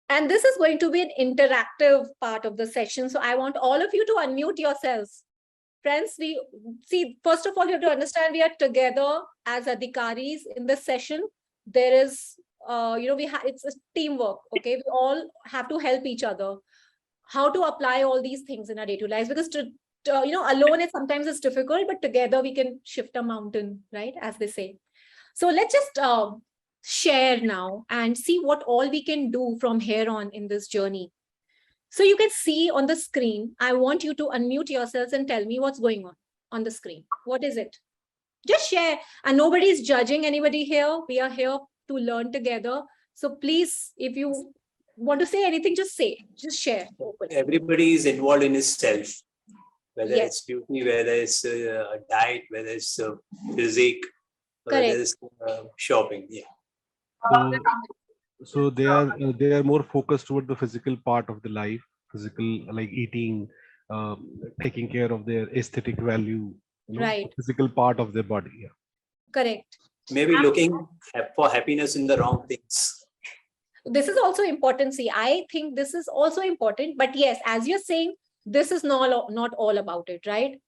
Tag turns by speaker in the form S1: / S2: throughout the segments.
S1: And this is going to be an interactive part of the session. So I want all of you to unmute yourselves. Friends, we see, first of all, you have to understand we are together as adhikaris in this session. There is, it's a teamwork, okay? We all have to help each other. How to apply all these things in our day-to-day lives, because alone it sometimes is difficult, but together we can shift a mountain, right? As they say. So let's just share now and see what all we can do from here on in this journey. So you can see on the screen, I want you to unmute yourselves and tell me what's going on the screen. What is it? Just share. And nobody is judging anybody here. We are here to learn together. So please, if you want to say anything, just say, just share.
S2: Everybody is involved in his self, whether it's beauty, whether it's a diet, whether it's physique, whether it's shopping. Yeah.
S3: So they are more focused toward the physical part of the life, physical, like eating, taking care of their aesthetic value,
S1: right?
S3: Physical part of their body. Yeah.
S1: Correct.
S2: Maybe looking for happiness in the wrong things.
S1: This is also important. See, I think this is also important. But yes, as you're saying, this is not all about it, right?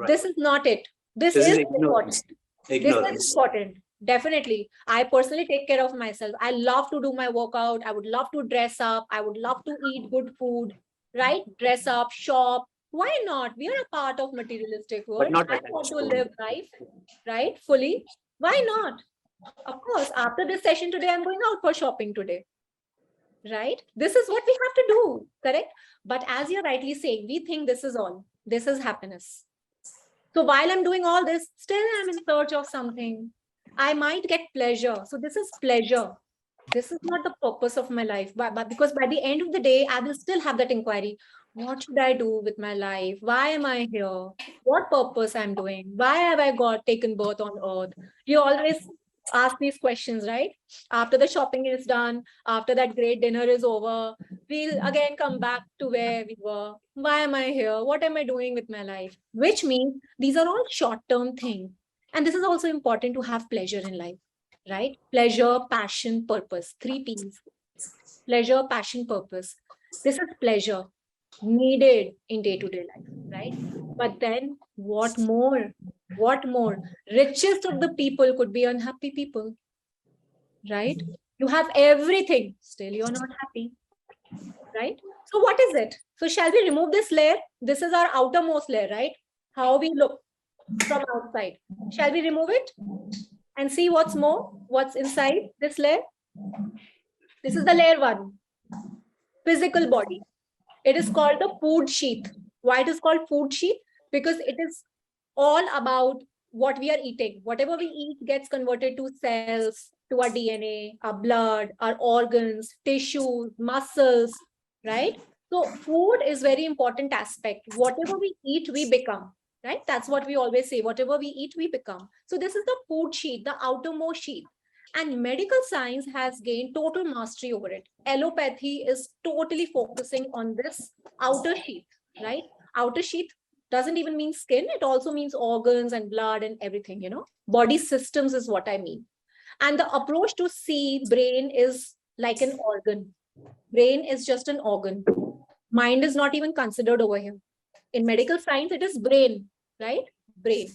S1: This is not it. This is important. This is important. Definitely. I personally take care of myself. I love to do my workout. I would love to dress up. I would love to eat good food, right? Dress up, shop. Why not? We are a part of materialistic world. I want to live life, right? Fully. Why not? Of course, after this session today, I'm going out for shopping today, right? This is what we have to do, correct? But as you're rightly saying, we think this is all. This is happiness. So while I'm doing all this, still I'm in search of something. I might get pleasure. So this is pleasure. This is not the purpose of my life. But because by the end of the day, I will still have that inquiry. What should I do with my life? Why am I here? What purpose I'm doing? Why have I taken birth on earth? You always ask these questions, right? After the shopping is done, after that great dinner is over, we'll again come back to where we were. Why am I here? What am I doing with my life? Which means these are all short-term things. And this is also important to have pleasure in life, right? Pleasure, passion, purpose. 3 P's. Pleasure, passion, purpose. This is pleasure needed in day-to-day life, right? But then what more? What more? Richest of the people could be unhappy people, right? You have everything, still you're not happy, right? So what is it? So shall we remove this layer? This is our outermost layer, right? How we look from outside. Shall we remove it and see what's inside this layer? This is the layer 1, physical body. It is called the food sheath. Why it is called food sheath? Because it is all about what we are eating. Whatever we eat gets converted to cells, to our DNA, our blood, our organs, tissues, muscles, right? So food is very important aspect. Whatever we eat, we become, right? That's what we always say. Whatever we eat, we become. So this is the food sheath, the outermost sheath. And medical science has gained total mastery over it. Allopathy is totally focusing on this outer sheath, right? Outer sheath doesn't even mean skin. It also means organs and blood and everything, Body systems is what I mean. And the approach to see brain is like an organ. Brain is just an organ. Mind is not even considered over here. In medical science, it is brain, right? Brain.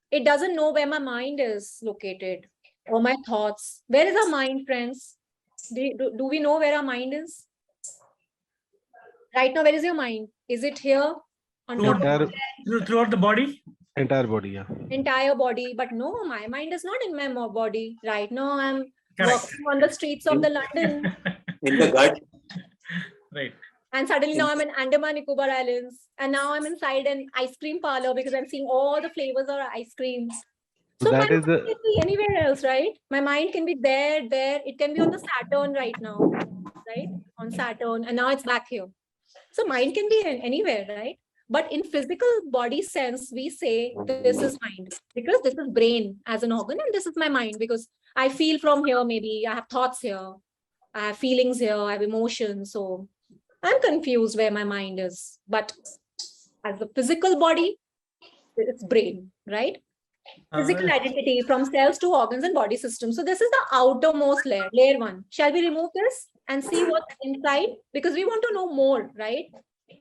S1: It doesn't know where my mind is located or my thoughts. Where is our mind, friends? Do we know where our mind is? Right now, where is your mind? Is it here?
S4: Throughout the body?
S3: Entire body, yeah.
S1: Entire body. But no, my mind is not in my body. Right now, I'm walking on the streets of the London.
S2: In the gut.
S4: Right.
S1: And suddenly now I'm in Andaman Nicobar Islands. And now I'm inside an ice cream parlor because I'm seeing all the flavors of ice creams. So my mind can be anywhere else, right? My mind can be there. It can be on the Saturn right now, right? On Saturn. And now it's back here. So mind can be anywhere, right? But in physical body sense, we say this is mind because this is brain as an organ and this is my mind because I feel from here, maybe I have thoughts here, I have feelings here, I have emotions. So I'm confused where my mind is. But as a physical body, it's brain, right? Physical identity from cells to organs and body systems. So this is the outermost layer, layer 1. Shall we remove this? and see what's inside, because we want to know more, right?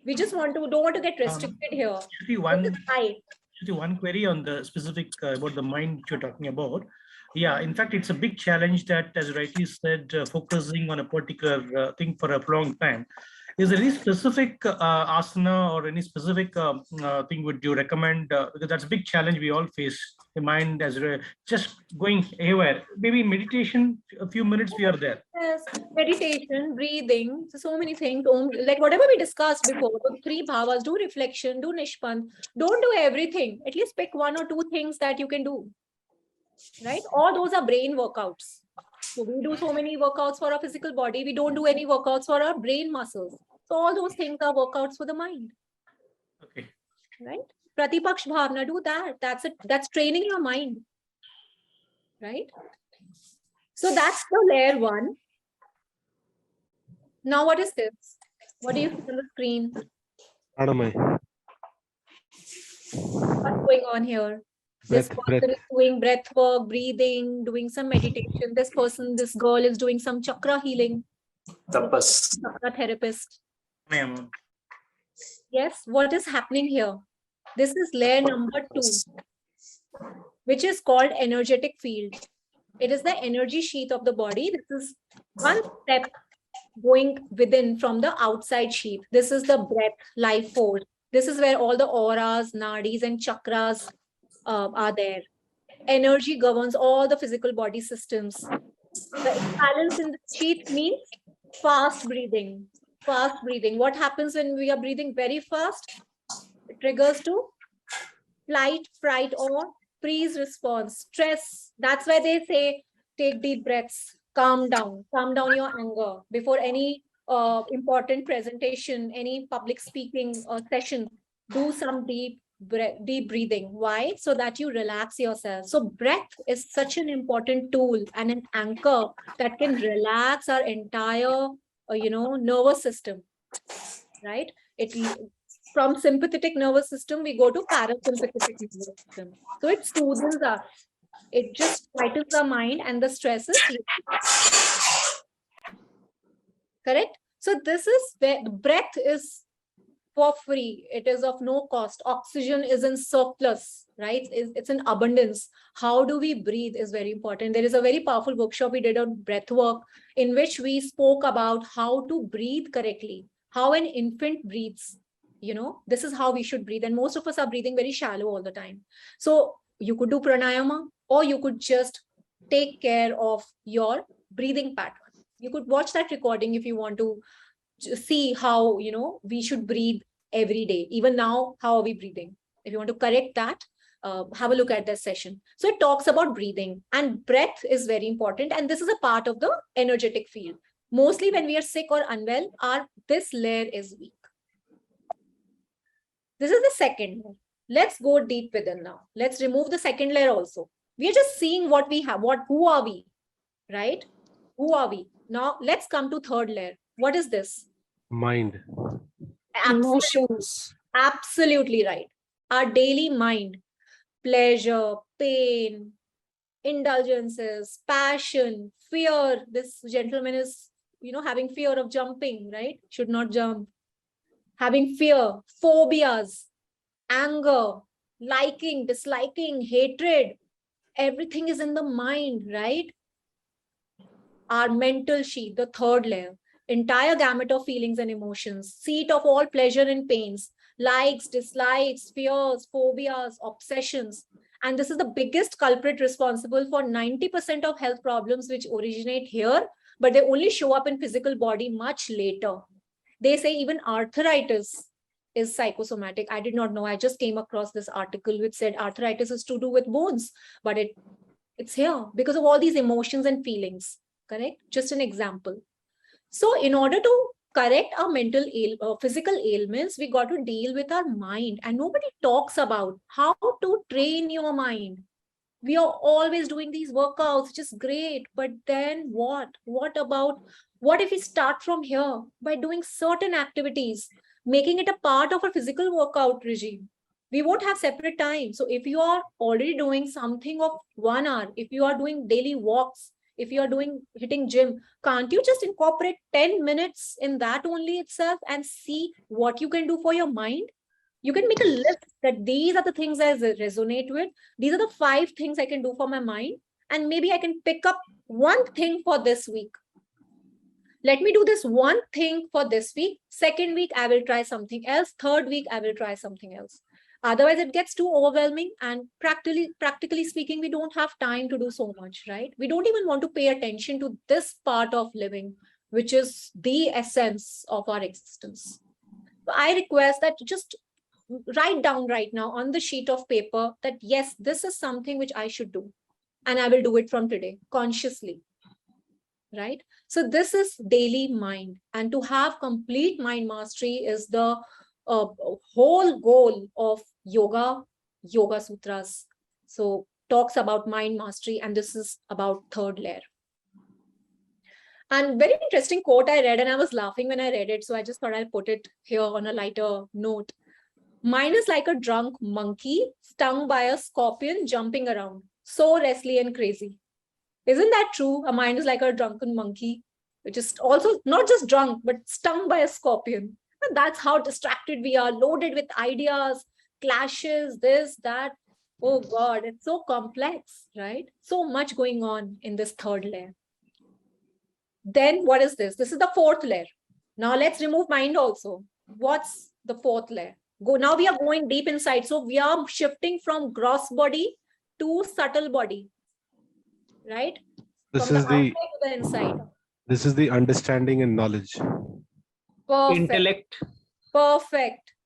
S1: We just don't want to get restricted here.
S4: One query on the specific about the mind you're talking about. Yeah, in fact, it's a big challenge that, as rightly said, focusing on a particular thing for a long time. Is there any specific asana or any specific thing would you recommend? Because that's a big challenge we all face. The mind as just going anywhere. Maybe meditation, a few minutes we are there.
S1: Yes, meditation, breathing, so many things. Like whatever we discussed before, the 3 bhavas, do reflection, do nishpan. Don't do everything. At least pick 1 or 2 things that you can do. Right? All those are brain workouts. So we do so many workouts for our physical body. We don't do any workouts for our brain muscles. So all those things are workouts for the mind.
S4: Okay.
S1: Right? Pratipaksh bhavna, do that. That's it. That's training your mind. Right? So that's the layer 1. Now what is this? What do you see on the screen? What's going on here? This person is doing breath work, breathing, doing some meditation. This girl is doing some chakra healing.
S2: Tapas.
S1: Chakra therapist. Yes, what is happening here? This is layer number 2, which is called energetic field. It is the energy sheath of the body. This is one step going within from the outside sheath. This is the breath, life force. This is where all the auras, nadis, and chakras are there. Energy governs all the physical body systems. The imbalance in the sheath means fast breathing. Fast breathing. What happens when we are breathing very fast? It triggers to flight, fright, or freeze response, stress. That's why they say, take deep breaths, calm down your anger before any important presentation, any public speaking session. Do some deep breathing. Why? So that you relax yourself. So breath is such an important tool and an anchor that can relax our entire, nervous system, right? From sympathetic nervous system, we go to parasympathetic nervous system. So it soothes us. It just quietens our mind and the stress is correct. So this is where the breath is for free. It is of no cost. Oxygen is in surplus, right? It's in abundance. How do we breathe is very important. There is a very powerful workshop we did on breath work in which we spoke about how to breathe correctly, how an infant breathes. This is how we should breathe. And most of us are breathing very shallow all the time. So you could do pranayama, or you could just take care of your breathing pattern. You could watch that recording if you want to see how, we should breathe every day. Even now, how are we breathing? If you want to correct that, have a look at this session. So it talks about breathing, and breath is very important. And this is a part of the energetic field. Mostly when we are sick or unwell, this layer is weak. This is the second layer. Let's go deep within now. Let's remove the second layer also. We are just seeing what we have. Who are we? Right? Who are we? Now let's come to third layer. What is this?
S3: Mind.
S1: Emotions. Absolutely right. Our daily mind. Pleasure, pain, indulgences, passion, fear. This gentleman is, having fear of jumping, right? Should not jump. Having fear, phobias, anger, liking, disliking, hatred. Everything is in the mind, right? Our mental sheath, the third layer, entire gamut of feelings and emotions, seat of all pleasure and pains, likes, dislikes, fears, phobias, obsessions. And this is the biggest culprit responsible for 90% of health problems which originate here, but they only show up in physical body much later. They say even arthritis is psychosomatic. I did not know. I just came across this article which said arthritis is to do with bones, but it's here because of all these emotions and feelings. Correct? Just an example. So in order to correct our physical ailments, we got to deal with our mind. And nobody talks about how to train your mind. We are always doing these workouts, which is great. But then what? What if we start from here by doing certain activities, making it a part of a physical workout regime? We won't have separate time. So if you are already doing something of 1 hour, if you are doing daily walks, if you are hitting gym, can't you just incorporate 10 minutes in that only itself and see what you can do for your mind? You can make a list that these are the things I resonate with. These are the 5 things I can do for my mind. And maybe I can pick up one thing for this week. Let me do this one thing for this week. Second week, I will try something else. Third week, I will try something else. Otherwise, it gets too overwhelming. And practically speaking, we don't have time to do so much, right? We don't even want to pay attention to this part of living, which is the essence of our existence. So I request that just write down right now on the sheet of paper that, yes, this is something which I should do. And I will do it from today, consciously, right? So this is daily mind. And to have complete mind mastery is the whole goal of Yoga Sutras. So talks about mind mastery, and this is about 3rd layer. And very interesting quote I read, and I was laughing when I read it. So I just thought I'll put it here on a lighter note. Mind is like a drunk monkey stung by a scorpion jumping around, so restless and crazy. Isn't that true? A mind is like a drunken monkey, which is also not just drunk, but stung by a scorpion. And that's how distracted we are, loaded with ideas, clashes, this, that. Oh God, it's so complex, right? So much going on in this 3rd layer. Then what is this? This is the 4th layer. Now let's remove mind also. What's the 4th layer? Now we are going deep inside. So we are shifting from gross body to subtle body, right?
S3: This
S1: From
S3: is
S1: the outside to the inside.
S3: This is the understanding and knowledge.
S1: Perfect.
S2: Intellect.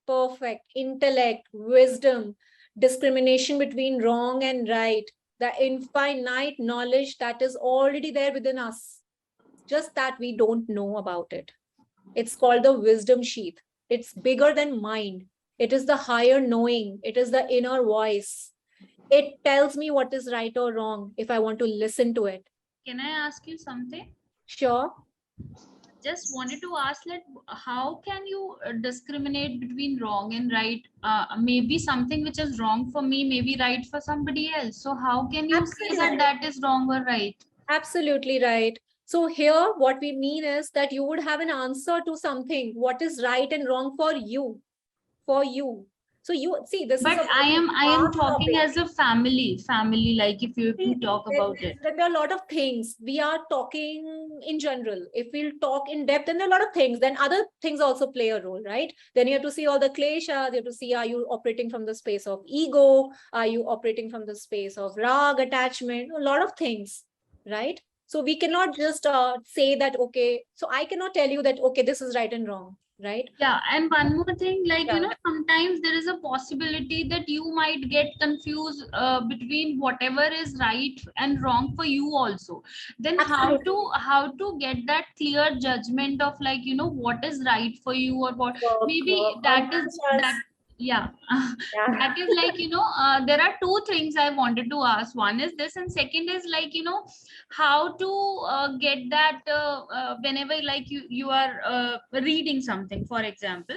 S1: Perfect. Intellect, wisdom, discrimination between wrong and right, the infinite knowledge that is already there within us, just that we don't know about it. It's called the wisdom sheath. It's bigger than mind. It is the higher knowing. It is the inner voice. It tells me what is right or wrong if I want to listen to it.
S5: Can I ask you something?
S1: Sure.
S5: Just wanted to ask, like, how can you discriminate between wrong and right? Maybe something which is wrong for me may be right for somebody else. So how can you say that that is wrong or right?
S1: Absolutely right. So here what we mean is that you would have an answer to something, what is right and wrong for you. So you see this.
S5: But I am talking as a family, like if you talk about it.
S1: There are a lot of things. We are talking in general. If we'll talk in depth, then there are a lot of things. Then other things also play a role, right? Then you have to see all the kleshas. You have to see, are you operating from the space of ego? Are you operating from the space of rag, attachment? A lot of things, right? So we cannot just say that, okay, so I cannot tell you that, okay, this is right and wrong, right?
S5: Yeah, and one more thing, like, you know, sometimes there is a possibility that you might get confused between whatever is right and wrong for you also. Then how to get that clear judgment of, like, you know, what is right for you, or what maybe that is that. Yeah, that is like, you know, there are 2 things I wanted to ask. One is this, and second is, like, you know, how to get that whenever, like, you are reading something, for example,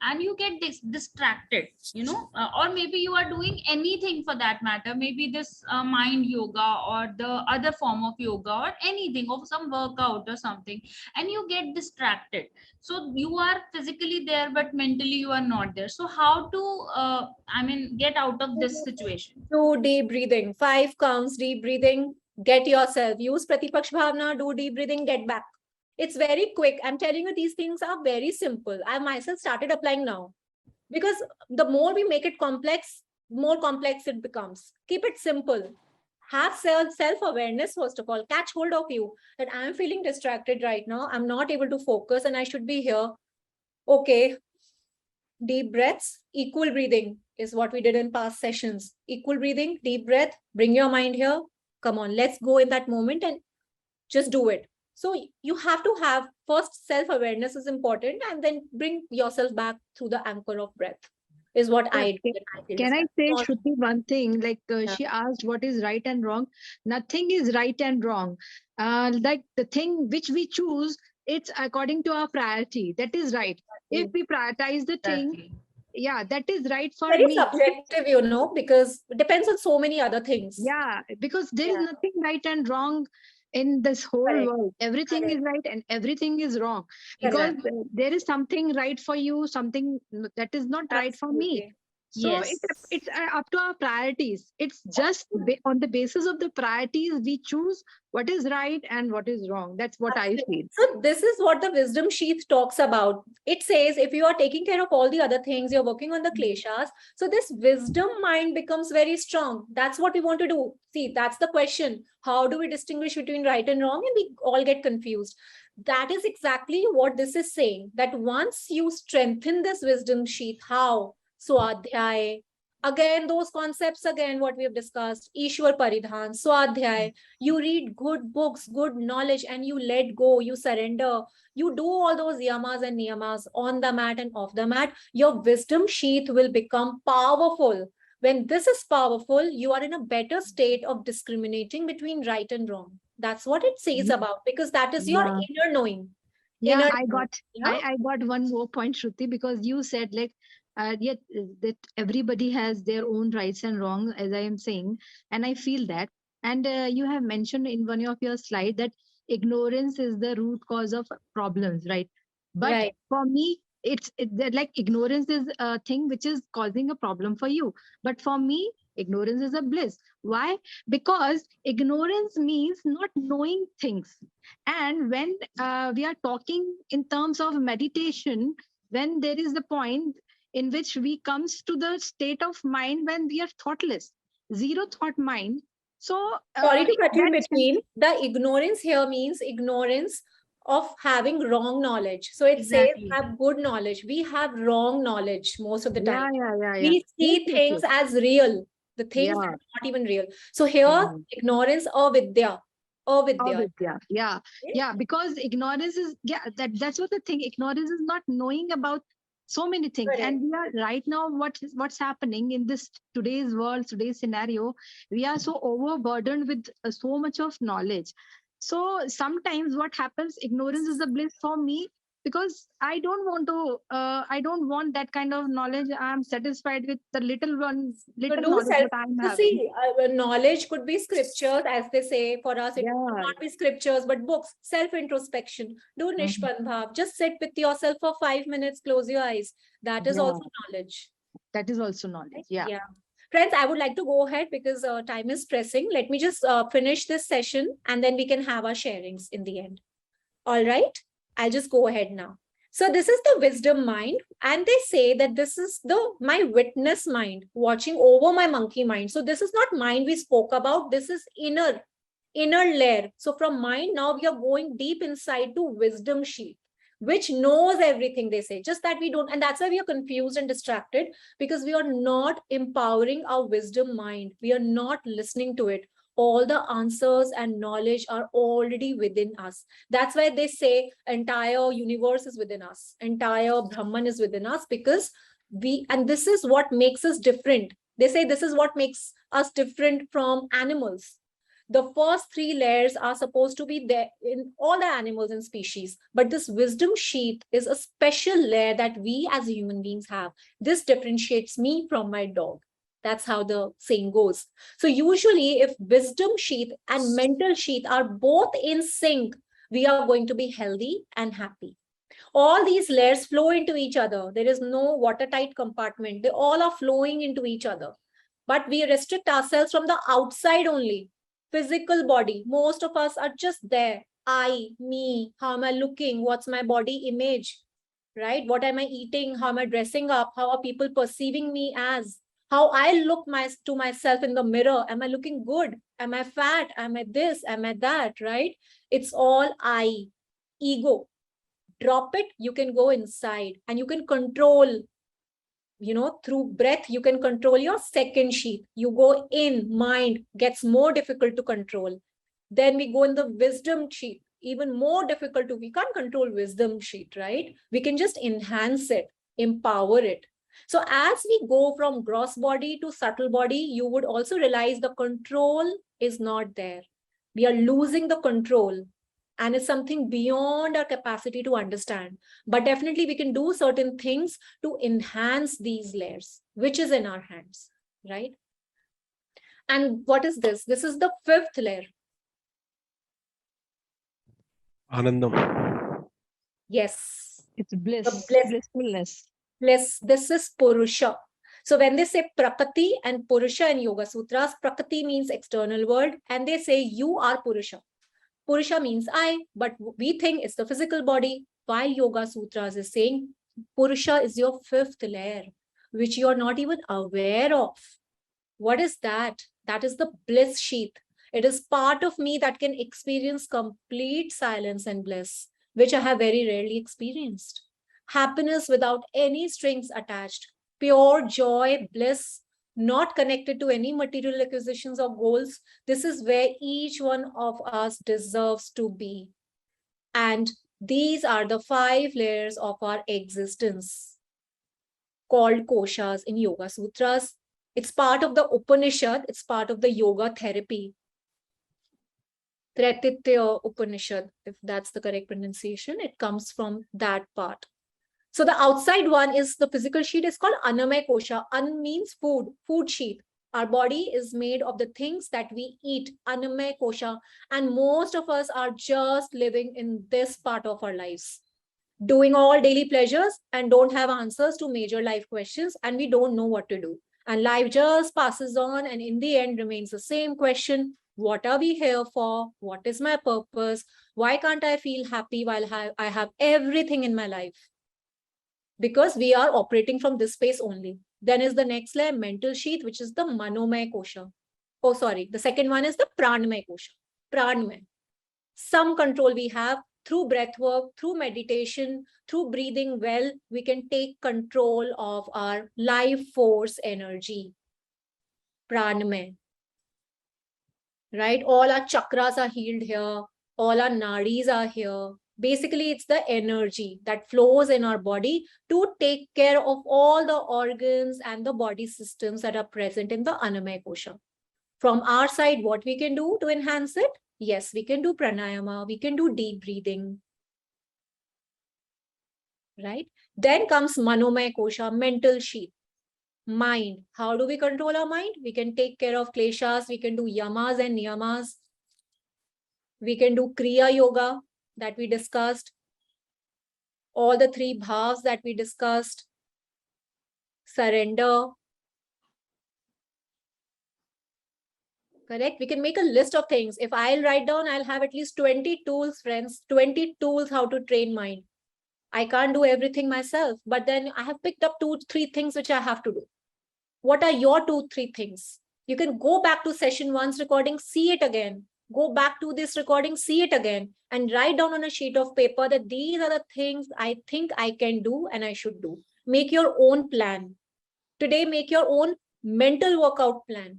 S5: and you get distracted, you know, or maybe you are doing anything for that matter, maybe this mind yoga or the other form of yoga or anything, or some workout or something, and you get distracted. So you are physically there, but mentally you are not there. So how to get out of this situation?
S1: Do deep breathing, 5 counts, deep breathing, get yourself, use Pratipaksh Bhavna, do deep breathing, get back. It's very quick. I'm telling you, these things are very simple. I myself started applying now, because the more we make it complex, more complex it becomes. Keep it simple. Have self-awareness, first of all. Catch hold of you that I'm feeling distracted right now. I'm not able to focus and I should be here. Okay. Deep breaths, equal breathing is what we did in past sessions. Equal breathing, deep breath, bring your mind here. Come on, let's go in that moment and just do it. So you have to have first self-awareness is important, and then bring yourself back through the anchor of breath is what I do.
S6: Can I say, Shruti, one thing? Like she asked what is right and wrong. Nothing is right and wrong. Like the thing which we choose, it's according to our priority. That is right. If we prioritize the thing, yeah, that is right for
S1: very
S6: me.
S1: Subjective, you know, because it depends on so many other things.
S6: Yeah, because there is nothing right and wrong. in this whole
S1: Correct.
S6: world. Everything
S1: Correct.
S6: is right and everything is wrong, because there is something right for you, something that is not right for me.
S1: Absolutely.
S6: So
S5: Yes.
S6: it's up to our priorities. It's just on the basis of the priorities we choose what is right and what is wrong. That's what I feel.
S1: So this is what the wisdom sheath talks about. It says if you are taking care of all the other things, you're working on the kleshas. So this wisdom mind becomes very strong. That's what we want to do. See, that's the question. How do we distinguish between right and wrong? And we all get confused. That is exactly what this is saying. That once you strengthen this wisdom sheath, how? Swadhyay. Again, those concepts, again, what we have discussed, Ishwar Paridhan, Swadhyay, you read good books, good knowledge, and you let go, you surrender, you do all those yamas and niyamas on the mat and off the mat, your wisdom sheath will become powerful. When this is powerful, you are in a better state of discriminating between right and wrong. That's what it says about, because that is your inner knowing.
S6: Yeah,
S1: Inner
S6: I got
S1: knowing.
S6: I got one more point, Shruti, because you said like yet that everybody has their own rights and wrongs, as I am saying, and I feel that. And you have mentioned in one of your slide that ignorance is the root cause of problems, right? But
S1: Right.
S6: for me, that like ignorance is a thing which is causing a problem for you. But for me, ignorance is a bliss. Why? Because ignorance means not knowing things. And when we are talking in terms of meditation, when there is the point in which we comes to the state of mind when we are thoughtless, zero thought mind. So
S1: Sorry to cut you in
S6: that's
S1: between. The ignorance here means ignorance of having wrong knowledge. So it says
S5: Exactly.
S1: have good knowledge. We have wrong knowledge most of the time.
S6: yeah.
S1: We see
S6: Yes,
S1: things
S6: yes.
S1: as real, the things that
S6: Yeah.
S1: are not even real. So here,
S6: Mhm.
S1: ignorance, avidya. Avidya.
S6: Avidya. Yeah, because ignorance is, that's what the thing. Ignorance is not knowing about so many things.
S1: Correct.
S6: And we are right now, what's happening in this today's world, today's scenario, we are so overburdened with so much of knowledge. So sometimes what happens, ignorance is a bliss for me, because I don't want that kind of knowledge. I'm satisfied with the little
S1: So do
S6: knowledge
S1: self.
S6: what I'm
S1: So
S6: having.
S1: see, knowledge could be scriptures, as they say. For us, it could
S6: Yeah.
S1: not be scriptures, but books. Self introspection. Do
S6: Mhm.
S1: nishpan bhav. Just sit with yourself for 5 minutes. Close your eyes. That is
S6: Yeah.
S1: also knowledge.
S6: That is also knowledge. Yeah.
S1: Yeah. Friends, I would like to go ahead because time is pressing. Let me just finish this session and then we can have our sharings in the end. All right. I'll just go ahead now. So this is the wisdom mind. And they say that this is my witness mind watching over my monkey mind. So this is not mind we spoke about. This is inner layer. So from mind, now we are going deep inside to wisdom sheath, which knows everything, they say, just that we don't. And that's why we are confused and distracted, because we are not empowering our wisdom mind. We are not listening to it. All the answers and knowledge are already within us. That's why they say entire universe is within us. Entire Brahman is within us, because and this is what makes us different. They say this is what makes us different from animals. The first three layers are supposed to be there in all the animals and species, but this wisdom sheath is a special layer that we as human beings have. This differentiates me from my dog. That's how the saying goes. So usually if wisdom sheath and mental sheath are both in sync, we are going to be healthy and happy. All these layers flow into each other. There is no watertight compartment. They all are flowing into each other. But we restrict ourselves from the outside only. Physical body. Most of us are just there. I, me, how am I looking? What's my body image? Right? What am I eating? How am I dressing up? How are people perceiving me as? How I look to myself in the mirror. Am I looking good? Am I fat? Am I this? Am I that? Right? It's all I, ego. Drop it, you can go inside and you can control, through breath, you can control your second sheath. You go in, mind gets more difficult to control. Then we go in the wisdom sheath, even more difficult to, we can't control wisdom sheath, right? We can just enhance it, empower it. So as we go from gross body to subtle body, you would also realize the control is not there. We are losing the control. And it's something beyond our capacity to understand. But definitely we can do certain things to enhance these layers, which is in our hands, right? And what is this? This is the fifth layer.
S3: Anandam.
S1: Yes.
S6: It's bliss,
S1: The bliss.
S6: blissfulness.
S1: Bliss. This is Purusha. So when they say Prakriti and Purusha in Yoga Sutras, Prakriti means external world, and they say you are Purusha. Purusha means I, but we think it's the physical body, while Yoga Sutras is saying Purusha is your fifth layer, which you are not even aware of. What is that? That is the bliss sheath. It is part of me that can experience complete silence and bliss, which I have very rarely experienced. Happiness without any strings attached, pure joy, bliss, not connected to any material acquisitions or goals. This is where each one of us deserves to be. And these are the 5 layers of our existence, called Koshas in Yoga Sutras. It's part of the Upanishad, it's part of the yoga therapy. Tretitya Upanishad, if that's the correct pronunciation, it comes from that part. So the outside one is the physical sheet, is called Annamaya Kosha. An means food, food sheet. Our body is made of the things that we eat, Annamaya Kosha. And most of us are just living in this part of our lives, doing all daily pleasures and don't have answers to major life questions, and we don't know what to do. And life just passes on, and in the end remains the same question: what are we here for? What is my purpose? Why can't I feel happy while I have everything in my life? Because we are operating from this space only. Then is the next layer, mental sheath, which is the Manomaya Kosha. Oh, sorry. The second one is the Pranmaya Kosha. Pranmaya. Some control we have through breath work, through meditation, through breathing well, we can take control of our life force energy. Pranmaya. Right? All our chakras are healed here. All our nadis are here. Basically, it's the energy that flows in our body to take care of all the organs and the body systems that are present in the Annamaya Kosha. From our side, what we can do to enhance it? Yes, we can do pranayama, we can do deep breathing. Right? Then comes Manomaya Kosha, mental sheath. Mind. How do we control our mind? We can take care of Kleshas, we can do yamas and niyamas. We can do Kriya Yoga that we discussed. All the 3 bhavs that we discussed. Surrender. Correct? We can make a list of things. If I'll write down, I'll have at least 20 tools, friends. 20 tools how to train mind. I can't do everything myself, but then I have picked up 2-3 things which I have to do. What are your 2-3 things? You can go back to session 1's recording, see it again. Go back to this recording, see it again, and write down on a sheet of paper that these are the things I think I can do and I should do. Make your own plan. Today, make your own mental workout plan.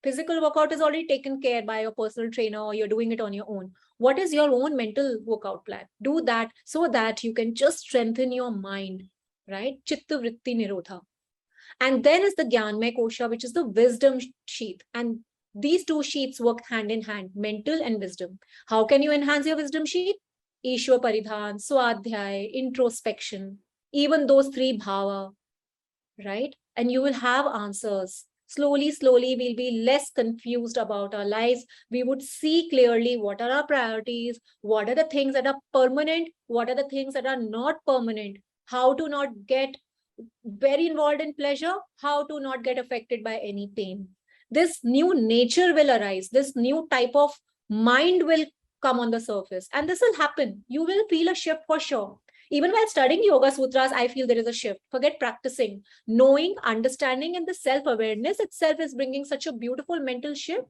S1: Physical workout is already taken care by your personal trainer, or you're doing it on your own. What is your own mental workout plan? Do that so that you can just strengthen your mind, right? Chitta vritti nirodha. And then is the Jnanmaya Kosha, which is the wisdom sheath. And these 2 sheaths work hand in hand, mental and wisdom. How can you enhance your wisdom sheath? Ishwar Paridhan, Swadhyay, introspection, even those 3 bhava, right? And you will have answers. Slowly, slowly, we'll be less confused about our lives. We would see clearly what are our priorities, what are the things that are permanent, what are the things that are not permanent, how to not get very involved in pleasure, how to not get affected by any pain. This new nature will arise. This new type of mind will come on the surface. And this will happen. You will feel a shift for sure. Even while studying Yoga Sutras, I feel there is a shift. Forget practicing. Knowing, understanding, and the self-awareness itself is bringing such a beautiful mental shift,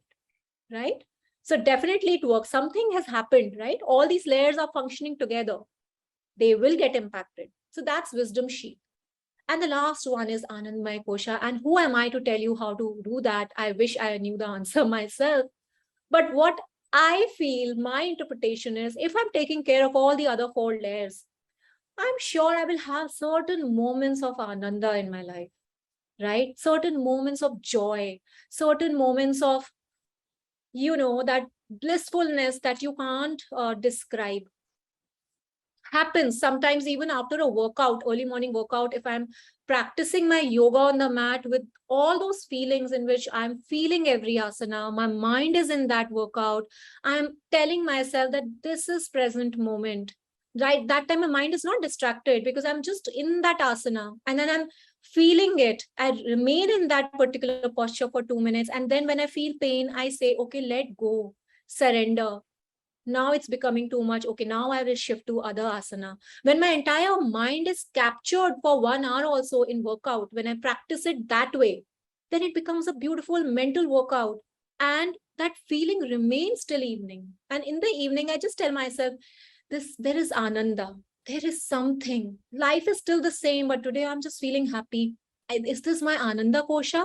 S1: right? So definitely it works. Something has happened, right? All these layers are functioning together. They will get impacted. So that's wisdom sheath. And the last one is Anandmaya Kosha. And who am I to tell you how to do that? I wish I knew the answer myself. But what I feel, my interpretation is, if I'm taking care of all the other 4 layers, I'm sure I will have certain moments of Ananda in my life, right? Certain moments of joy, certain moments of, that blissfulness that you can't describe. happens sometimes even after a workout, early morning workout, if I'm practicing my yoga on the mat with all those feelings in which I'm feeling every asana, my mind is in that workout, I'm telling myself that this is present moment, right? That time my mind is not distracted because I'm just in that asana, and then I'm feeling it. I remain in that particular posture for 2 minutes, and then when I feel pain, I say, okay, let go, surrender. Now it's becoming too much. Okay, now I will shift to other asana. When my entire mind is captured for 1 hour also in workout, when I practice it that way, then it becomes a beautiful mental workout. And that feeling remains till evening. And in the evening, I just tell myself, there is ananda. There is something. Life is still the same, but today I'm just feeling happy. Is this my ananda kosha?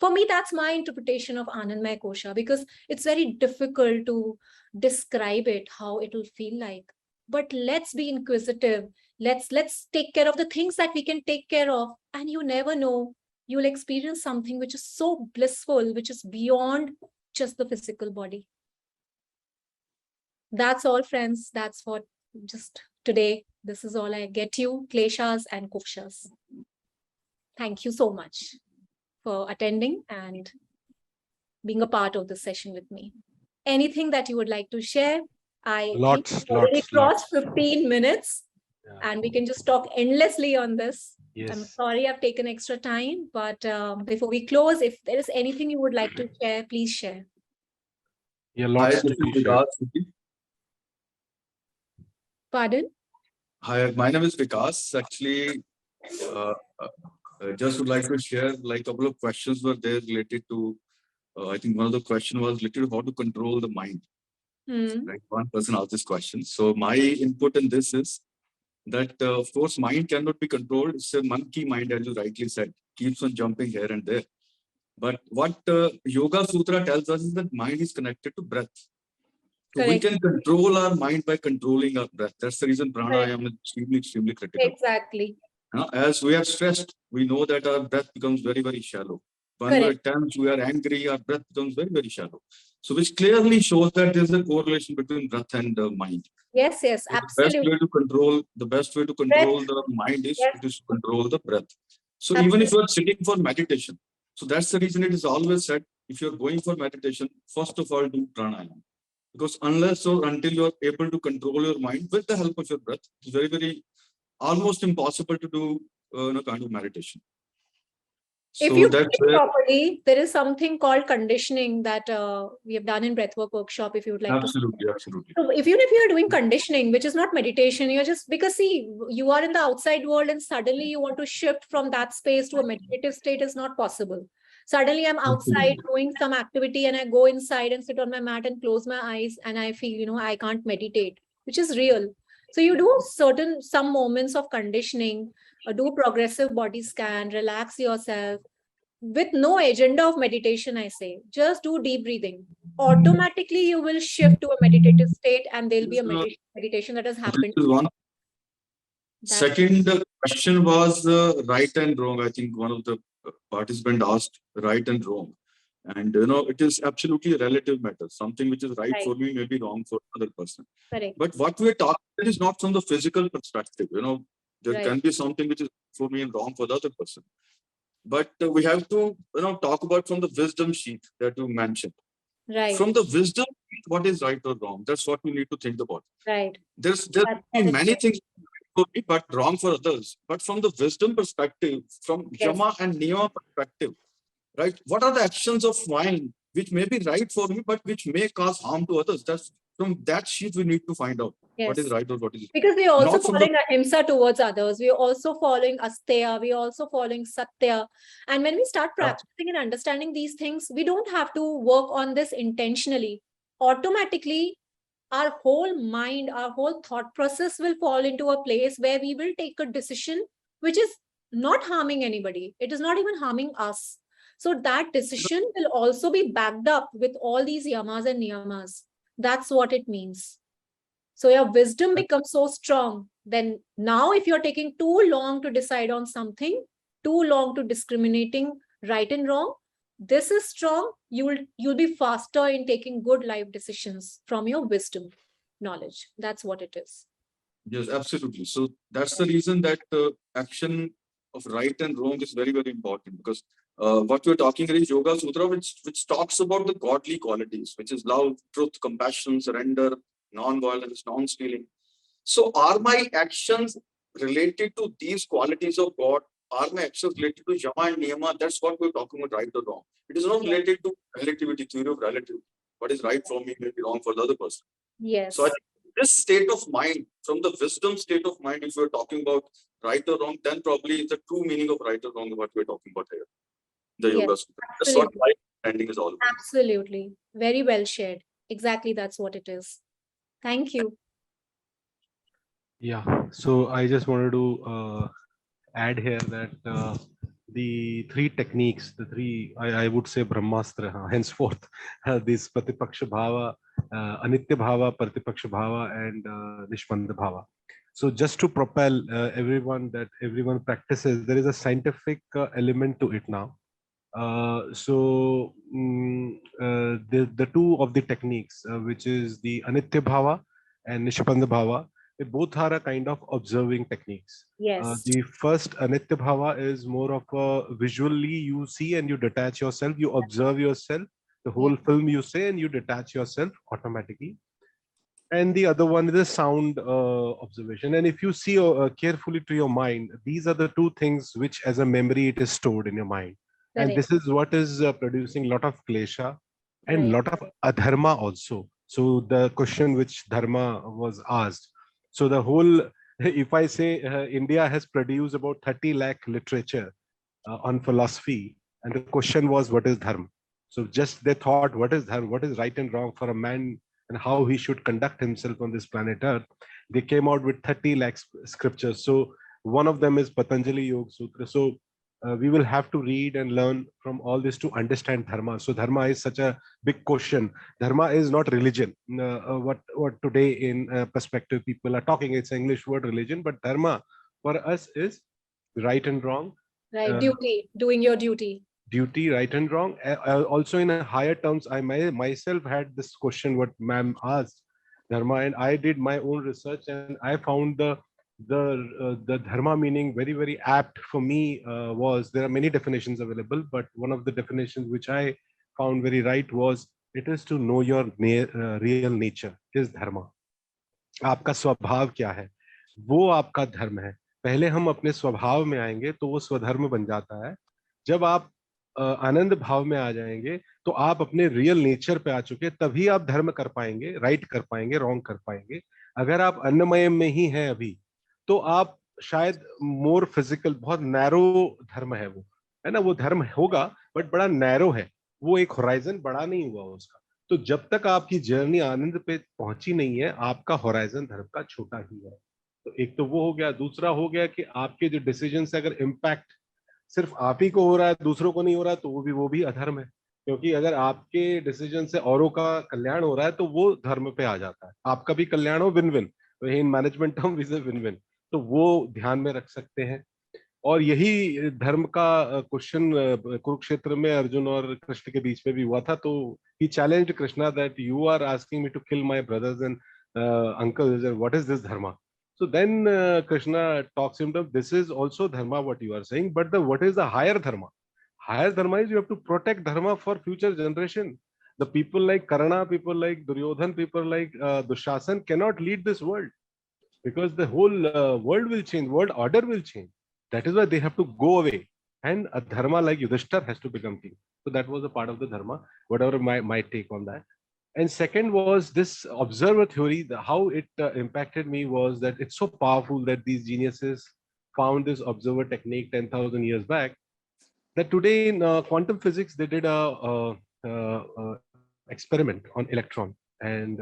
S1: For me, that's my interpretation of Anandmaya Kosha, because it's very difficult to describe it, how it will feel like. But let's be inquisitive. Let's take care of the things that we can take care of. And you never know, you'll experience something which is so blissful, which is beyond just the physical body. That's all, friends. That's for just today. This is all I get you, Kleshas and Koshas. Thank you so much for attending and being a part of this session with me. Anything that you would like to share? I think we already crossed 15 minutes, and we can just talk endlessly on this. Yes. I'm sorry I've taken extra time, but before we close, if there is anything you would like to share, please share.
S3: Yeah, lots to be shared.
S1: Pardon?
S7: Hi, my name is Vikas. Actually, I just would like to share, like, a couple of questions were there related to, I think one of the question was related to how to control the mind. Like, one person asked this question. So my input in this is that, of course, mind cannot be controlled. It's a monkey mind, as you rightly said, keeps on jumping here and there. But what Yoga Sutra tells us is that mind is connected to breath. So we can control our mind by controlling our breath. That's the reason pranayama is extremely, extremely critical.
S1: Exactly.
S7: As we are stressed, we know that our breath becomes very, very shallow. When we're tense, we are angry, our breath becomes very, very shallow. So which clearly shows that there's a correlation between breath and mind.
S1: Yes, yes,
S7: so
S1: absolutely.
S7: The best way to control the mind is to control the breath. So even if you're sitting for meditation, so that's the reason it is always said, if you're going for meditation, first of all, do pranayama. Because unless or until you're able to control your mind with the help of your breath, it's very, very almost impossible to do kind of meditation.
S1: If you do it properly, there is something called conditioning that we have done in breathwork workshop, if you would like to.
S7: Absolutely.
S1: So even if you're doing conditioning, which is not meditation, you're just, because see, you are in the outside world and suddenly you want to shift from that space to a meditative state is not possible. Suddenly I'm outside doing some activity and I go inside and sit on my mat and close my eyes and I feel, I can't meditate, which is real. So you do some moments of conditioning, do progressive body scan, relax yourself with no agenda of meditation. I say, just do deep breathing. Automatically, you will shift to a meditative state and there'll be a meditation that has happened.
S7: Second question was right and wrong. I think one of the participants asked right and wrong. And, it is absolutely a relative matter. Something which is right for me may be wrong for another person. But what we're talking about is not from the physical perspective. There can be something which is for me and wrong for the other person. But we have to, talk about from the wisdom sheet that you mentioned. From the wisdom sheet, what is right or wrong? That's what we need to think about. There's many things for me, but wrong for others. But from the wisdom perspective, from Yama and Niyama perspective, right? What are the actions of mine which may be right for me, but which may cause harm to others? That's from that sheet we need to find out what is right or what is wrong.
S1: Because we are also following ahimsa towards others. We are also following asteya. We are also following satya. And when we start practicing and understanding these things, we don't have to work on this intentionally. Automatically, our whole mind, our whole thought process will fall into a place where we will take a decision which is not harming anybody. It is not even harming us. So that decision will also be backed up with all these yamas and niyamas. That's what it means. So your wisdom becomes so strong. Then now if you're taking too long to decide on something, too long to discriminating right and wrong, this is strong. You'll be faster in taking good life decisions from your wisdom knowledge. That's what it is.
S7: Yes, absolutely. So that's the reason that action of right and wrong is very, very important, because what we're talking is Yoga Sutra, which talks about the godly qualities, which is love, truth, compassion, surrender, non-violence, non-stealing. So are my actions related to these qualities of God? Are my actions related to Yama and Niyama? That's what we're talking about, right or wrong. It is not related to relativity, theory of relativity. What is right for me may be wrong for the other person.
S1: Yes.
S7: So I think this state of mind, from the wisdom state of mind, if we're talking about right or wrong, then probably the true meaning of right or wrong is what we're talking about here. The
S1: Yes,
S7: Yoga Sutra. That's what my understanding is all about.
S1: absolutely. Very well shared. Exactly, that's what it is. Thank you.
S3: Yeah, so I just wanted to add here that the three techniques, the three, I would say Brahmastra, henceforth, this Pratipaksha Bhava, Anitya Bhava, Pratipaksha Bhava, and Nishpanda Bhava. So just to propel everyone practices, there is a scientific element to it now. The two of the techniques, which is the Anitya Bhava and Nishpanda Bhava, they both are a kind of observing techniques.
S1: Yes.
S3: The first Anitya Bhava is more of a visually you see and you detach yourself, you observe yourself, the whole film you say, and you detach yourself automatically. And the other one is a sound observation. And if you see carefully to your mind, these are the two things which as a memory it is stored in your mind. And this is what is producing a lot of klesha and lot of adharma also. So the question which dharma was asked. So the whole, if I say India has produced about 30 lakh literature on philosophy, and the question was, what is dharma? So just they thought, what is dharma? What is right and wrong for a man and how he should conduct himself on this planet Earth? They came out with 30 lakh scriptures. So one of them is Patanjali Yoga Sutra. So we will have to read and learn from all this to understand dharma. So dharma is such a big question. Dharma is not religion. What today in perspective people are talking, it's an English word religion, but dharma for us is right and wrong.
S1: Right, duty, doing your duty.
S3: Duty, right and wrong. Also in higher terms, I myself had this question what ma'am asked, dharma, and I did my own research, and I found the dharma meaning very, very apt for me. Was there are many definitions available, but one of the definitions which I found very right was, it is to know your real nature is dharma. आपका स्वभाव क्या है, वो आपका धर्म है. पहले हम अपने स्वभाव में आएंगे तो वो स्वधर्म बन जाता है. जब आप आनंद भाव में आ जाएंगे तो आप अपने रियल नेचर पे आ चुके, तभी आप धर्म कर पाएंगे, राइट कर पाएंगे, रॉन्ग कर पाएंगे. अगर आप अन्नमय में ही हैं अभी, तो आप शायद मोर फिजिकल, बहुत नैरो धर्म है वो, है ना, वो धर्म होगा बट बड़ा नैरो है, वो एक होराइजन बड़ा नहीं हुआ उसका. तो जब तक आपकी जर्नी आनंद पे पहुंची नहीं है, आपका होराइजन धर्म का छोटा ही है. तो एक तो वो हो गया. दूसरा हो गया कि आपके जो डिसीजन से अगर इम्पैक्ट सिर्फ आप ही को हो रहा है, दूसरों को नहीं हो रहा, तो वो भी अधर्म है. क्योंकि अगर आपके डिसीजन से औरों का कल्याण हो रहा है तो वो धर्म पे आ जाता है. आपका भी कल्याण हो, win win, in management term is win win, तो वो ध्यान में रख सकते हैं. और यही धर्म का क्वेश्चन कुरुक्षेत्र में अर्जुन और कृष्ण के बीच में भी हुआ था. तो he challenged Krishna that you are asking me to kill my brothers and uncles, what is this dharma? So then Krishna talks him to, this is also dharma what you are saying, but what is the higher dharma? Higher dharma is you have to protect dharma for future generation. The people like Karna, people like Duryodhan, people like Dushasan cannot lead this world, because the whole world will change, world order will change. That is why they have to go away, and a dharma like Yudhishthir has to become king. So that was a part of the dharma, whatever my take on that. And second was this observer theory. How it impacted me was that it's so powerful that these geniuses found this observer technique 10,000 years back, that today in quantum physics they did a experiment on electron. And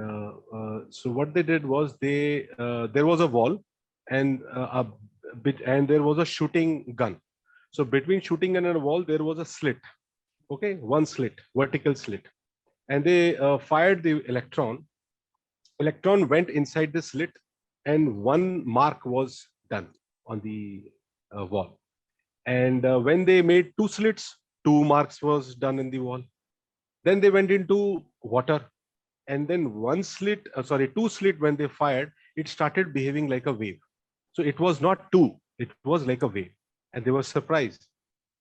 S3: so what they did was, there was a wall and and there was a shooting gun. So between shooting gun and a wall there was a slit, okay, one slit, vertical slit, and they fired the electron. Electron went inside the slit and one mark was done on the wall. And when they made two slits, two marks was done in the wall. Then they went into water and then two slit when they fired, it started behaving like a wave. So it was not two, it was like a wave, and they were surprised.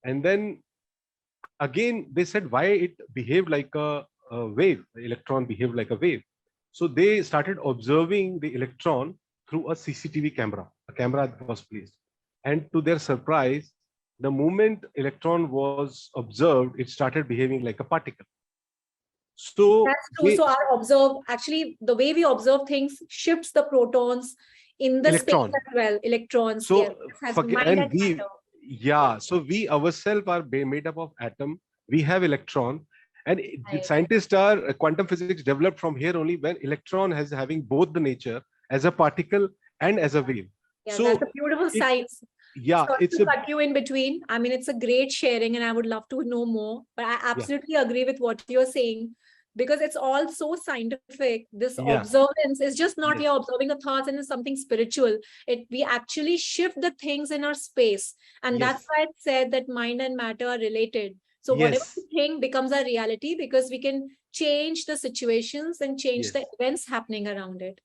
S3: And then again, they said why it behaved like a wave, the electron behaved like a wave. So they started observing the electron through a CCTV camera. A camera was placed. And to their surprise, the moment electron was observed, it started behaving like a particle. So
S1: that's true. So actually, the way we observe things shifts the protons in the
S3: electron.
S1: space as well. Electrons.
S3: So
S1: yes, has mind and matter.
S3: So we ourselves are made up of atom. We have electron, and
S1: Right.
S3: scientists are quantum physics developed from here only, when electron has having both the nature as a particle and as a wave.
S1: Yeah,
S3: So
S1: that's a beautiful science.
S3: Yeah,
S1: Sorry
S3: it's
S1: to cut you in between. I mean, it's a great sharing, and I would love to know more. But I absolutely agree with what you're saying, because it's all so scientific. This observance is just not you're observing the thoughts and it's something spiritual. We actually shift the things in our space, and that's why it said that mind and matter are related. So whatever we think becomes a reality, because we can change the situations and change the events happening around it.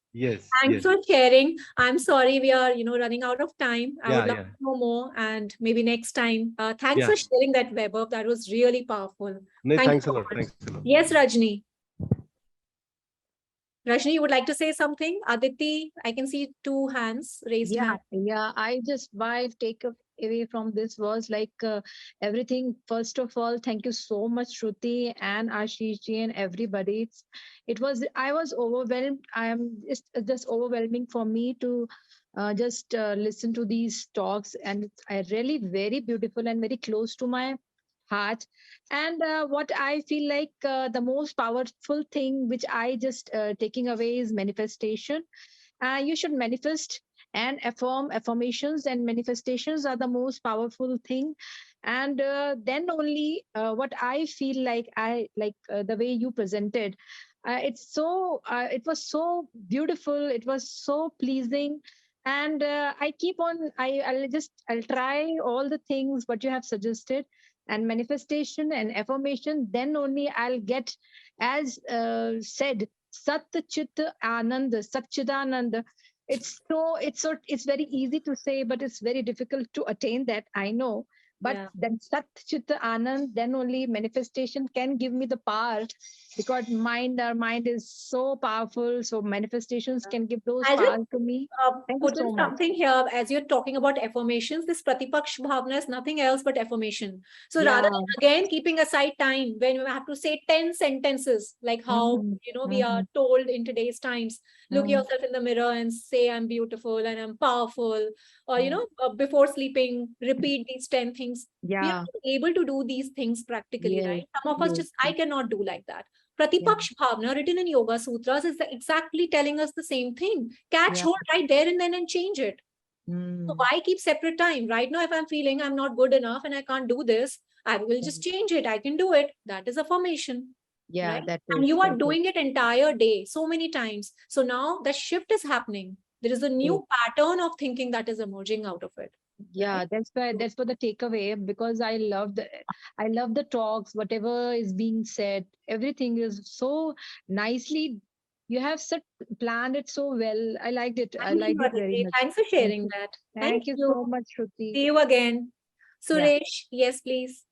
S1: Thanks for sharing. I'm sorry we are, running out of time. I would love to know more, and maybe next time. Thanks for sharing that, Weber. That was really powerful.
S3: Thanks a lot. Thanks a lot.
S1: Yes, Rajni. Rajni, you would like to say something? Aditi, I can see 2 hands raised.
S6: Yeah. I just take away from this was like everything. First of all, thank you so much, Shruti and Ashish ji and everybody. I was overwhelmed. It's just overwhelming for me to just listen to these talks, and it's really very beautiful and very close to my heart. And what I feel like the most powerful thing which I just taking away is manifestation. You should manifest and affirmations, and manifestations are the most powerful thing. And then only what I feel like the way you presented, it was so beautiful, it was so pleasing. And I'll try all the things what you have suggested, and manifestation and affirmation, then only I'll get, as said, Sat Chit Anand, Satchidanand. It's very easy to say, but it's very difficult to attain that, I know. But then Sat Chit Anand, then only manifestation can give me the power, because our mind is so powerful. So manifestations can give those powers to me.
S1: Put in something here, as you're talking about affirmations. This Pratipaksh Bhavna is nothing else but affirmation. So rather than again keeping aside time when we have to say 10 sentences, like how we are told in today's times, look yourself in the mirror and say I'm beautiful and I'm powerful, or before sleeping repeat these 10 things. We are able to do these things practically, right? Some of us I cannot do like that. Pratipaksh Bhavna, written in Yoga Sutras, is exactly telling us the same thing. Catch hold right there and then and change it. So why keep separate time? Right now, if I'm feeling I'm not good enough and I can't do this, I will just change it. I can do it. That is affirmation.
S6: Yeah,
S1: right? And you are doing it entire day, so many times. So now the shift is happening. There is a new pattern of thinking that is emerging out of it.
S6: Yeah, that's for the takeaway, because I love the talks, whatever is being said, everything is so nicely, you have planned it so well. I liked it. I liked it very much.
S1: Thanks for sharing that.
S6: Thank you so much, Shruti.
S1: See you again. Suresh, yes, please.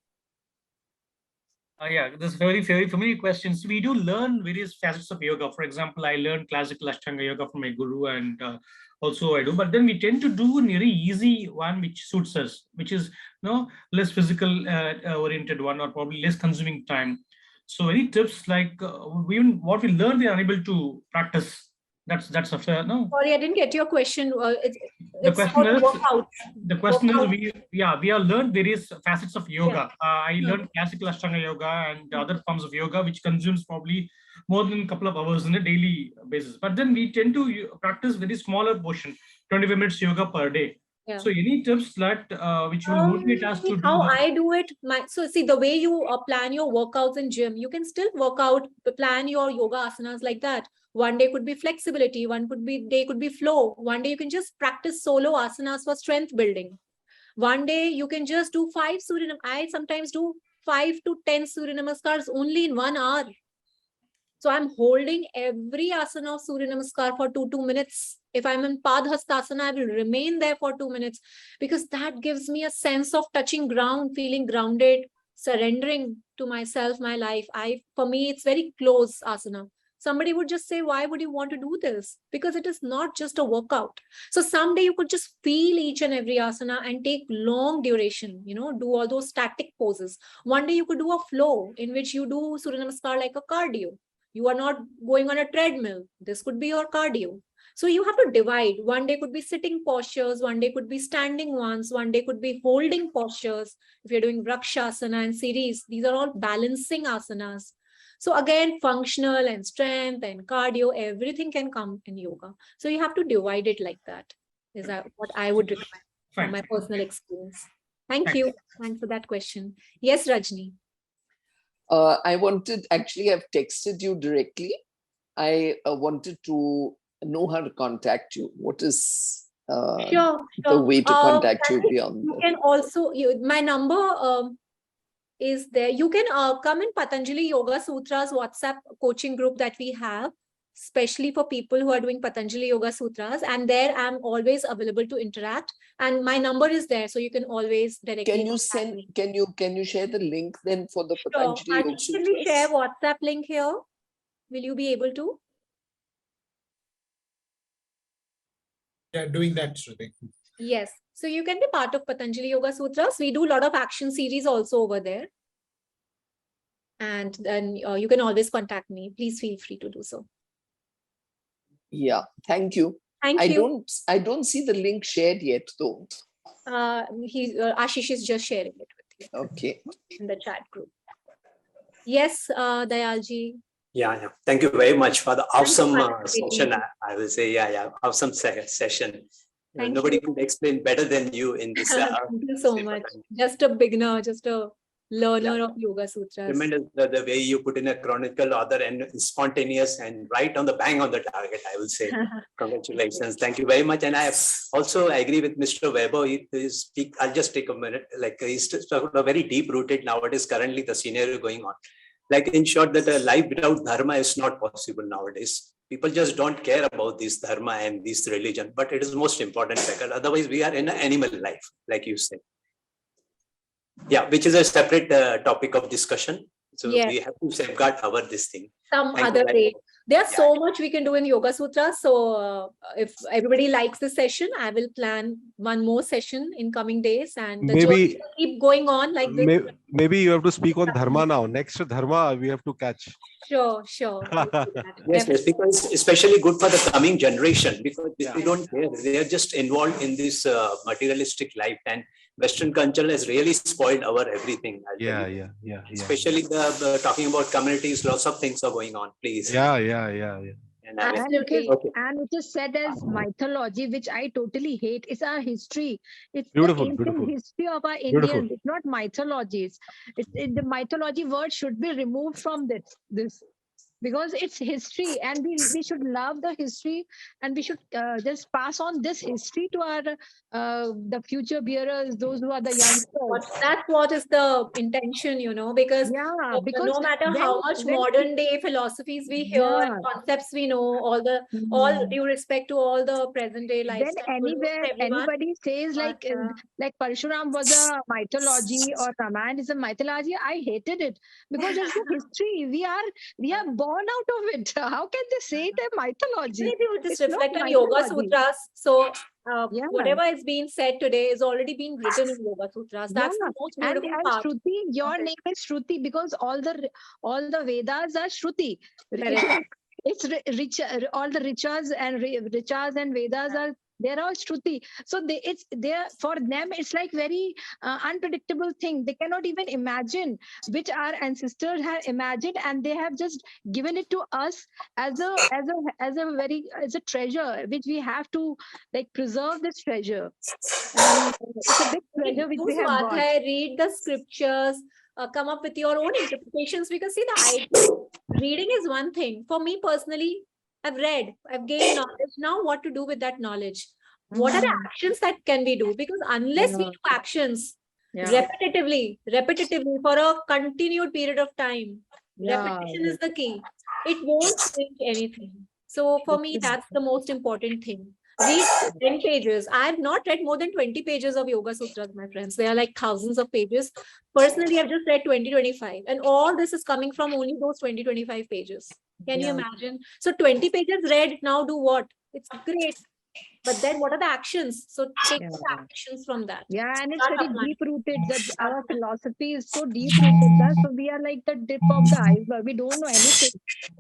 S4: Yeah, this is very, very familiar questions. We do learn various facets of yoga. For example, I learned classical Ashtanga yoga from my guru, and also I do. But then we tend to do a very easy one, which suits us, which is less physical oriented one, or probably less consuming time. So any tips, like even what we learn, we are unable to practice. That's a fair no.
S1: Sorry, I didn't get your question.
S4: The question is we have learned various facets of yoga. I learned classical Ashtanga yoga and other forms of yoga, which consumes probably more than a couple of hours on a daily basis. But then we tend to practice very smaller portion, 25 minutes yoga per day. So any tips that which will motivate us to do
S1: how I do it? So see, the way you plan your workouts in gym, you can still plan your yoga asanas like that. One day could be flexibility, day could be flow. One day you can just practice solo asanas for strength building. One day you can just do 5 Surya Namaskars. I sometimes do 5 to 10 Surya Namaskars only in 1 hour. So I'm holding every asana of Surya Namaskar for 2 minutes. If I'm in Padhastasana, I will remain there for 2 minutes, because that gives me a sense of touching ground, feeling grounded, surrendering to myself, my life. For me, it's very close asana. Somebody would just say, why would you want to do this? Because it is not just a workout. So someday you could just feel each and every asana and take long duration, do all those static poses. One day you could do a flow in which you do Surya Namaskar like a cardio. You are not going on a treadmill. This could be your cardio. So you have to divide. One day could be sitting postures, one day could be standing ones, one day could be holding postures. If you're doing Rakshasana and series, these are all balancing asanas. So again, functional and strength and cardio, everything can come in yoga. So you have to divide it like that, is what I would recommend from my personal experience. Thank you. Thanks for that question. Yes, Rajni.
S8: I've texted you directly. I wanted to know how to contact you. What is
S1: sure.
S8: the way to contact you beyond?
S1: You can also, my number is there. You can come in Patanjali Yoga Sutras WhatsApp coaching group that we have, especially for people who are doing Patanjali Yoga Sutras. And there I'm always available to interact. And my number is there, so you can always directly.
S8: Can you send? Me. Can you share the link then for the Patanjali Yoga Sutras?
S1: Can we share WhatsApp link here? Will you be able to?
S9: Yeah, doing that, Shruti.
S1: Yes. So you can be part of Patanjali Yoga Sutras. We do a lot of action series also over there. And then you can always contact me. Please feel free to do so.
S8: Yeah, thank you.
S1: Thank you.
S8: I don't see the link shared yet though.
S1: Ashish is just sharing it with you.
S8: Okay.
S1: In the chat group. Yes, Dayalji.
S2: Yeah. Thank you very much for the awesome session. I will say, awesome session. Nobody could explain better than you in this.
S1: Thank you so much. Just a beginner, just a learner of Yoga Sutras.
S2: Tremendous the way you put in a chronicle order and spontaneous and right on the bang on the target, I will say. Congratulations. Thank you very much. And I also agree with Mr. Weber. I'll just take a minute. Like he's talking about very deep rooted nowadays, currently the scenario going on. Like in short, that a life without dharma is not possible nowadays. People just don't care about this dharma and this religion, but it is most important factor. Otherwise, we are in an animal life, like you said. Yeah, which is a separate topic of discussion. So we have to safeguard this thing.
S1: Some other day. There's so much we can do in Yoga Sutra. So if everybody likes this session, I will plan one more session in coming days, and the journey will keep going on like this.
S3: Maybe you have to speak on dharma now. Next dharma we have to catch.
S1: Sure.
S2: Yes, because especially good for the coming generation, because they don't care. They are just involved in this materialistic life, and Western culture has really spoiled our everything.
S3: Yeah.
S2: Especially the talking about communities, lots of things are going on. Please.
S3: Yeah.
S6: And it is said as mythology, which I totally hate. It's our history. It's
S3: beautiful,
S6: the ancient history of our Indians. It's not mythologies. The mythology word should be removed from this. Because it's history, and we should love the history, and we should just pass on this history to our the future bearers, those who are the youngsters.
S1: That's what is the intention, because no matter how much modern day philosophies we hear and concepts we know, all due respect to all the present day life.
S6: When anybody says like Parshuram was a mythology or Ramayana is a mythology, I hated it, because it's the history. We are born out of it. How can they say it a mythology?
S1: Maybe we'll just reflect on Yoga Sutras. So whatever is being said today is already being written in Yoga Sutras. That's the most beautiful part.
S6: Shruti, your name is Shruti because all the Vedas are Shruti. It's rich. All the Richas and Vedas are. They're all Shruti. So for them, it's like very unpredictable thing. They cannot even imagine, which our ancestors have imagined, and they have just given it to us as a treasure, which we have to preserve this treasure. And it's a big treasure which we have got.
S1: Read the scriptures, come up with your own interpretations, because see, the idea reading is one thing. For me personally, I've read, I've gained knowledge. Now what to do with that knowledge? What are the actions that can we do? Because unless we do actions repetitively for a continued period of time, repetition is the key. it won't change anything. So for me, that's the most important thing. Read 10 pages. I have not read more than 20 pages of Yoga Sutras, my friends. There are like thousands of pages. Personally, I've just read 20, 25. And all this is coming from only those 20, 25 pages. Can you imagine? So 20 pages read, now do what? It's great. But then what are the actions? So take the actions from that.
S6: Yeah, and it's
S1: Start
S6: very
S1: applying.
S6: deep rooted. That our philosophy is so deep rooted that so we are like the tip of the iceberg. We don't know anything.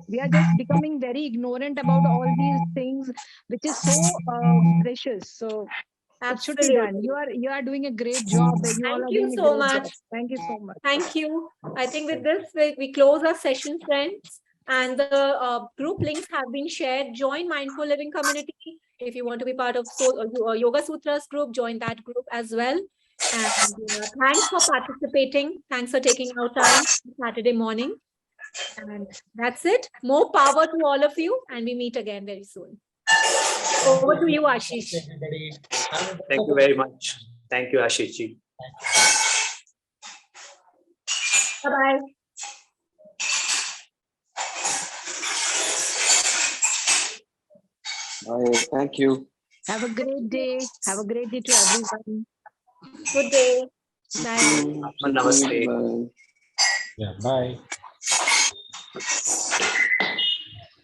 S6: We are just becoming very ignorant about all these things, which is so precious. So it should be done. You are doing a great job. You all
S1: Thank
S6: are
S1: you
S6: doing a
S1: so
S6: great job.
S1: much.
S6: Thank you so much.
S1: Thank you. I think with this, we close our session, friends. And the group links have been shared. Join Mindful Living Community. If you want to be part of Yoga Sutras group, join that group as well. And thanks for participating. Thanks for taking out time Saturday morning. And that's it. More power to all of you. And we meet again very soon. Over to you, Ashish.
S2: Thank you very much. Thank you, Ashish ji.
S1: Bye-bye.
S8: Thank you.
S6: Have a great day. Have a great day to everyone.
S1: Good day. Bye.
S2: Namaste.
S9: Yeah, bye.